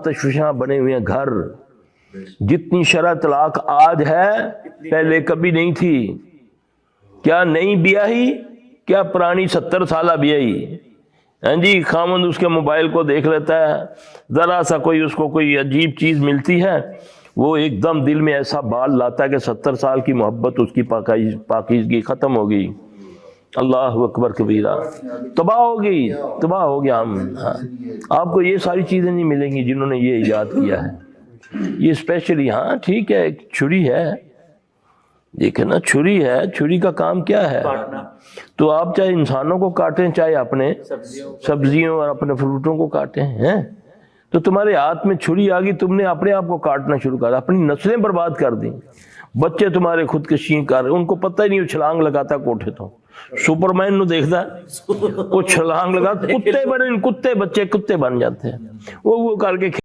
تشویشاں بنے ہوئے ہیں گھر. جتنی شرح طلاق آج ہے پہلے کبھی نہیں تھی. کیا نئی بیاہی، کیا پرانی 70 سالہ بیاہی. ہاں جی، خامند اس کے موبائل کو دیکھ لیتا ہے، ذرا سا کوئی اس کو کوئی عجیب چیز ملتی ہے، وہ ایک دم دل میں ایسا بال لاتا ہے کہ 70 سال کی محبت اس کی پاکیزگی ختم ہو گئی. اللہ اکبر کبیرہ، تباہ ہو گئی، تباہ ہو گیا ہم. آپ کو یہ ساری چیزیں نہیں ملیں گی جنہوں نے یہ ایجاد کیا ہے. یہ اسپیشلی، ہاں ٹھیک ہے، ایک چھری ہے، دیکھیں نا، چھری ہے، چھری کا کام کیا ہے؟ تو آپ چاہے انسانوں کو کاٹیں، چاہے اپنے سبزیوں اور اپنے فروٹوں کو کاٹیں ہیں. تو تمہارے ہاتھ میں چھری آ گئی، تم نے اپنے آپ کو کاٹنا شروع کر، اپنی نسلیں برباد کر دیں. بچے تمہارے خودکشی کر رہے، ان کو پتہ ہی نہیں، وہ چھلانگ لگاتا کوٹھے تو. سپرمین نو دیکھتا ہے، وہ چھلانگ لگا، کتے بنے، کتے بچے کتے بن جاتے ہیں، وہ کر کے